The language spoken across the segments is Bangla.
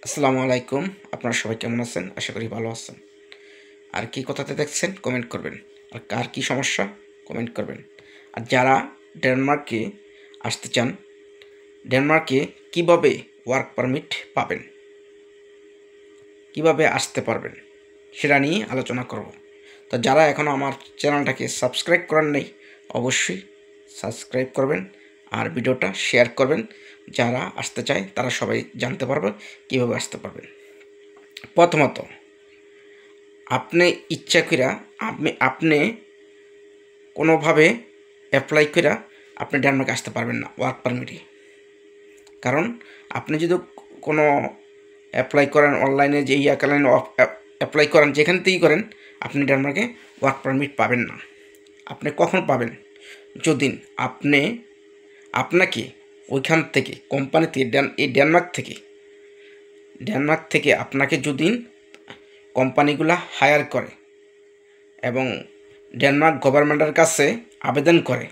আসসালামু আলাইকুম। আপনারা সবাই কেমন আছেন? আশা করি ভালো আছেন। আর কি কথাতে দেখছেন কমেন্ট করবেন। আর কার কি সমস্যা কমেন্ট করবেন। আর যারা ডেনমার্কে আসতে চান, ডেনমার্কে কিভাবে ওয়ার্ক পারমিট পাবেন, কিভাবে আসতে পারবেন সেটা নিয়ে আলোচনা করব। তো যারা এখনও আমার চ্যানেলটাকে সাবস্ক্রাইব করেন নাই, অবশ্যই সাবস্ক্রাইব করবেন আর ভিডিওটা শেয়ার করবেন। যারা আসতে চায় তারা সবাই জানতে পারবে কীভাবে আসতে পারবেন। প্রথমত, আপনি ইচ্ছা কইরা আপনি কোনোভাবে অ্যাপ্লাই কইরা আপনি ডেনমার্কে আসতে পারবেন না ওয়ার্ক পারমিটে। কারণ আপনি যদি কোনো অ্যাপ্লাই করেন অনলাইনে, যে ইয়াকালীন অ্যাপ্লাই করেন, যেখান থেকেই করেন, আপনি ডেনমার্কে ওয়ার্ক পারমিট পাবেন না। আপনি কখন পাবেন? যদি আপনাকে ওইখান থেকে কোম্পানি থেকে এই ডেনমার্ক থেকে আপনাকে যদি কোম্পানিগুলা হায়ার করে এবং ডেনমার্ক গভর্নমেন্টের কাছে আবেদন করে,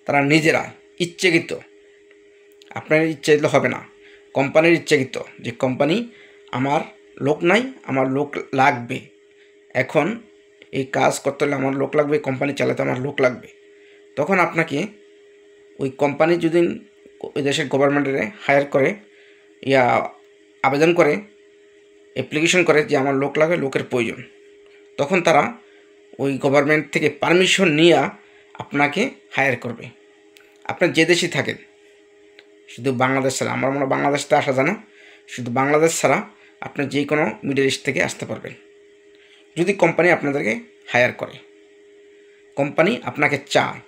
তারা নিজেরা ইচ্ছাকৃত, আপনার ইচ্ছাকৃত হবে না, কোম্পানির ইচ্ছাকৃত, যে কোম্পানি আমার লোক নাই, আমার লোক লাগবে, এখন এই কাজ করতে হলে আমার লোক লাগবে, কোম্পানি চালাতে আমার লোক লাগবে, তখন আপনাকে ওই কোম্পানি যদি ওই দেশের গভর্নমেন্টের হায়ার করে, আবেদন করে, অ্যাপ্লিকেশন করে যে আমার লোক লাগবে, লোকের প্রয়োজন, তখন তারা ওই গভর্নমেন্ট থেকে পারমিশন নিয়ে আপনাকে হায়ার করবে। আপনার যে দেশে থাকেন, শুধু বাংলাদেশ ছাড়া, আমার মনে হয় বাংলাদেশটা আসা যায় না, শুধু বাংলাদেশ ছাড়া আপনি যে কোনো মিডল ইস্ট থেকে আসতে পারবেন যদি কোম্পানি আপনাদেরকে হায়ার করে, কোম্পানি আপনাকে চায়,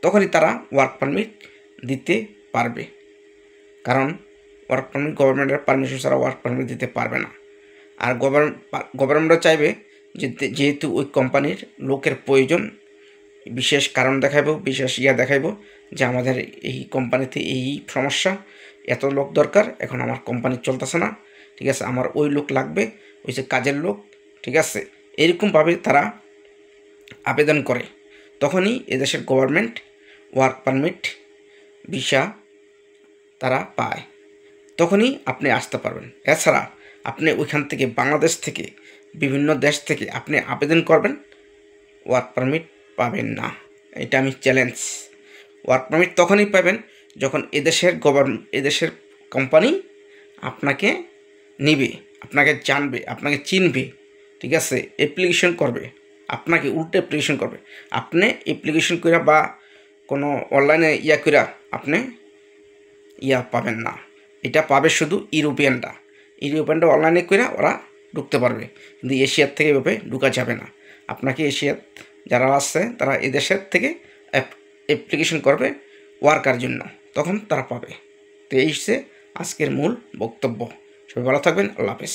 তখনই তারা ওয়ার্ক পারমিট দিতে পারবে। কারণ ওয়ার্ক পারমিট গভর্নমেন্টের পারমিশন ছাড়া ওয়ার্ক পারমিট দিতে পারবে না। আর গভর্নমেন্টও চাইবে যে যেহেতু ওই কোম্পানির লোকের প্রয়োজন, বিশেষ কারণ দেখাইব, বিশেষ দেখাইব যে আমাদের এই কোম্পানিতে এই সমস্যা, এত লোক দরকার, এখন আমার কোম্পানি চলতেছে না, ঠিক আছে, আমার ওই লোক লাগবে, ওই যে কাজের লোক, ঠিক আছে, এরকমভাবে তারা আবেদন করে, তখনই এদেশের গভর্নমেন্ট ওয়ার্ক পারমিট ভিসা তারা পায়, তখনই আপনি আসতে পারবেন। এছাড়া আপনি ওইখান থেকে, বাংলাদেশ থেকে, বিভিন্ন দেশ থেকে আপনি আবেদন করবেন, ওয়ার্ক পারমিট পাবেন না। এটা আমি চ্যালেঞ্জ। ওয়ার্ক পারমিট তখনই পাবেন যখন এদেশের কোম্পানি আপনাকে নিবে, আপনাকে জানবে, আপনাকে চিনবে, ঠিক আছে, অ্যাপ্লিকেশন করবে, আপনাকে উল্টে অ্যাপ্লিকেশন করবে। আপনি অ্যাপ্লিকেশন কইরা বা কোনো অনলাইনে কইরা আপনি পাবেন না। এটা পাবে শুধু ইউরোপিয়ানটা অনলাইনে কইরা ওরা ঢুকতে পারবে, কিন্তু এশিয়ার থেকে এভাবে ঢুকা যাবে না। আপনাকে এশিয়ার যারা আসছে তারা এদেশের থেকে অ্যাপ্লিকেশন করবে ওয়ার্কার জন্য, তখন তারা পাবে। তো এই হচ্ছে আজকের মূল বক্তব্য। সবাই ভালো থাকবেন। আল্লাহ হাফেজ।